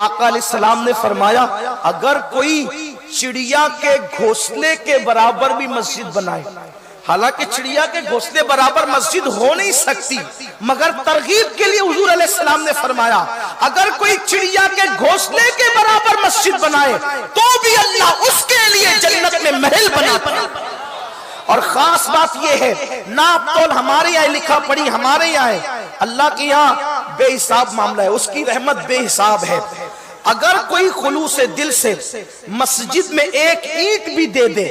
آقا علیہ السلام نے فرمایا اگر کوئی چڑیا کے گھونسلے کے برابر بھی مسجد بنائے، حالانکہ چڑیا کے گھونسلے برابر مسجد ہو نہیں سکتی، مگر ترغیب کے لیے حضور علیہ السلام نے فرمایا اگر کوئی چڑیا کے گھونسلے کے برابر مسجد بنائے تو بھی اللہ اس کے لیے جنت میں محل بناتا ہے۔ اور خاص بات یہ ہے ناپ تول ہمارے یہاں لکھا پڑھی ہمارے یہاں ہے، اللہ کے یہاں بے حساب معاملہ ہے، اس کی رحمت بے حساب ہے۔ اگر کوئی خلوص دل سے مسجد میں ایک اینٹ بھی دے دے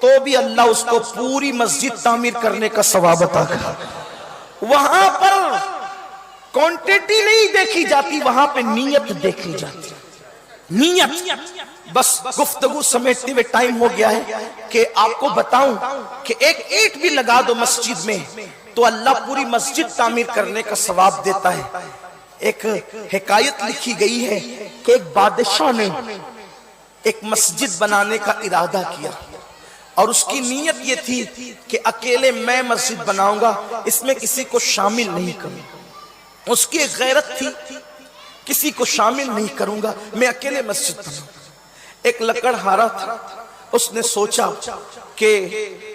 تو بھی اللہ اس کو پوری مسجد تعمیر کرنے کا ثواب عطا کرے۔ وہاں پر کوانٹٹی نہیں دیکھی جاتی، وہاں پہ نیت دیکھی جاتی، نیت۔ بس گفتگو سمیٹتے ہوئے ٹائم ہو گیا ہے کہ آپ کو بتاؤں کہ ایک اینٹ بھی لگا دو مسجد میں تو اللہ پوری مسجد تعمیر کرنے کا ثواب دیتا ہے۔ ایک حکایت لکھی گئی ہے کہ ایک بادشاہ نے ایک مسجد بنانے کا ارادہ کیا اور اس کی نیت یہ تھی کہ اکیلے میں مسجد بناؤں گا، اس میں کسی کو شامل نہیں کروں گا۔ اس کی ایک غیرت تھی کسی کو شامل نہیں کروں گا، میں اکیلے مسجد بناؤں گا۔ ایک لکڑہارا تھا، اس نے سوچا کہ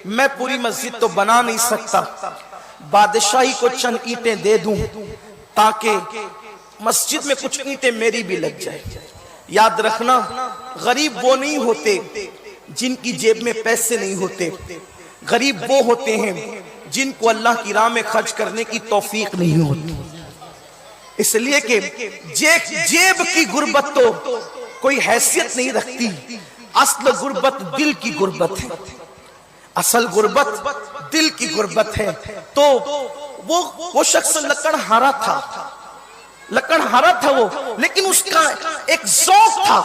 میں پوری مسجد تو بنا نہیں سکتا، بادشاہی کو چند اینٹیں دے دوں تاکہ مسجد میں کچھ اینٹیں میری بھی لگ جائیں۔ یاد رکھنا غریب وہ نہیں ہوتے جن کی جیب میں پیسے نہیں ہوتے، غریب وہ ہوتے ہیں جن کو اللہ کی راہ میں خرچ کرنے کی توفیق نہیں ہوتی۔ اس لیے کہ جیب کی غربت تو کوئی حیثیت نہیں رکھتی، اصل غربت دل کی غربت ہے، اصل غربت دل کی غربت ہے۔ تو وہ شخص لکڑہارا تھا وہ، لیکن اس کا ایک ذوق تھا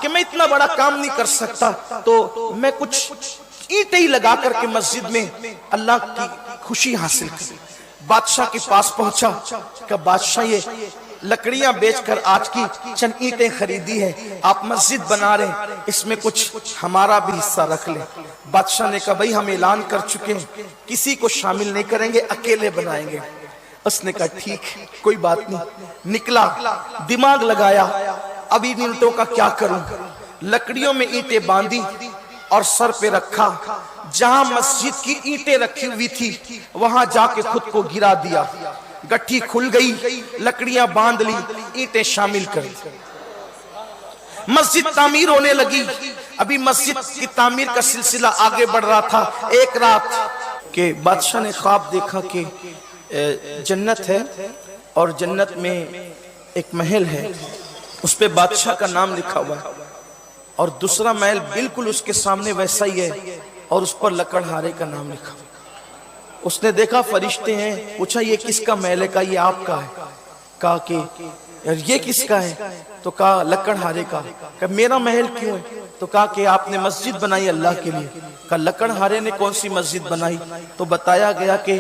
کہ میں اتنا بڑا کام نہیں کر سکتا تو میں کچھ اینٹیں ہی لگا کر کے مسجد میں اللہ کی خوشی حاصل کروں۔ بادشاہ کے پاس پہنچا کہ بادشاہ یہ لکڑیاں بیچ کر آج کی چند اینٹیں خریدی ہے، آپ مسجد بنا رہے ہیں، اس میں کچھ ہمارا بھی حصہ رکھ لیں۔ بادشاہ نے کہا بھائی ہم اعلان کر چکے ہیں کسی کو شامل نہیں کریں گے، اکیلے بنائیں گے۔ اس نے کہا ٹھیک کوئی بات نہیں۔ نکلا، دماغ لگایا اب ان اینٹوں کا کیا کروں، لکڑیوں میں اینٹیں باندھی اور سر پہ رکھا، جہاں مسجد کی اینٹیں رکھی ہوئی تھی وہاں جا کے خود کو گرا دیا، گٹھی کھل گئی، لکڑیاں باندھ لی، اینٹیں شامل کر دی، مسجد تعمیر ہونے لگی۔ ابھی مسجد کی تعمیر کا سلسلہ آگے بڑھ رہا تھا۔ ایک رات کہ بادشاہ نے خواب دیکھا کہ جنت ہے اور جنت میں ایک محل ہے، اس پہ بادشاہ کا نام لکھا ہوا ہے اور دوسرا محل بالکل اس کے سامنے ویسا ہی ہے اور اس پر لکڑہارے کا نام لکھا ہوا ہے۔ اس نے دیکھا فرشتے ہیں، پوچھا یہ کس کا محل ہے؟ کہا یہ آپ کا ہے۔ کہا کہ یہ کس کا ہے؟ تو کہا لکڑہارے کا۔ کہا میرا محل کیوں ہے؟ تو کہا کہ آپ نے مسجد بنائی اللہ کے لیے۔ کہا لکڑہارے نے کون سی مسجد بنائی؟ تو بتایا گیا کہ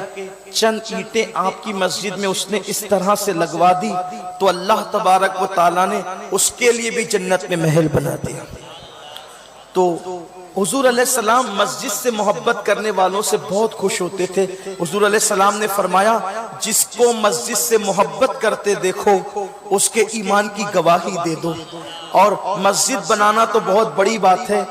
چند اینٹیں آپ کی مسجد میں اس نے اس طرح سے لگوا دی تو اللہ تبارک و تعالیٰ نے اس کے لیے بھی جنت میں محل بنا دیا۔ تو حضور علیہ السلام مسجد سے محبت کرنے والوں سے بہت خوش ہوتے تھے۔ حضور علیہ السلام نے فرمایا جس کو مسجد سے محبت کرتے دیکھو اس کے ایمان کی گواہی دے دو۔ اور مسجد بنانا تو بہت بڑی بات ہے۔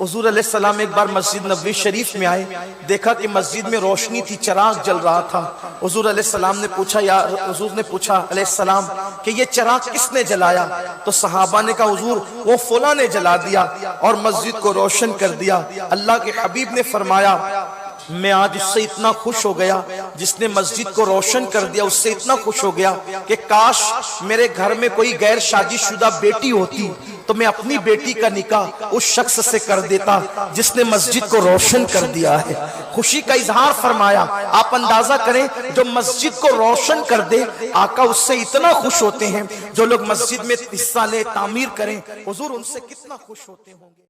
حضور علیہ السلام ایک بار مسجد نبوی شریف میں آئے، دیکھا کہ مسجد میں روشنی تھی، چراغ جل رہا تھا۔ حضور علیہ السلام نے پوچھا حضور نے پوچھا علیہ السلام کہ یہ چراغ کس نے جلایا؟ تو صحابہ نے کہا حضور وہ فلاں نے جلا دیا اور مسجد کو روشن کر دیا۔ اللہ کے حبیب نے فرمایا میں آج اس سے اتنا خوش ہو گیا جس نے مسجد کو روشن کر دیا، اس سے اتنا خوش ہو گیا کہ کاش میرے گھر میں کوئی غیر شادی شدہ بیٹی ہوتی تو میں اپنی بیٹی کا نکاح اس شخص سے کر دیتا جس نے مسجد کو روشن کر دیا ہے۔ خوشی کا اظہار فرمایا۔ آپ اندازہ کریں جو مسجد کو روشن کر دے آقا اس سے اتنا خوش ہوتے ہیں، جو لوگ مسجد میں حصہ لے تعمیر کریں حضور ان سے کتنا خوش ہوتے ہوں گے۔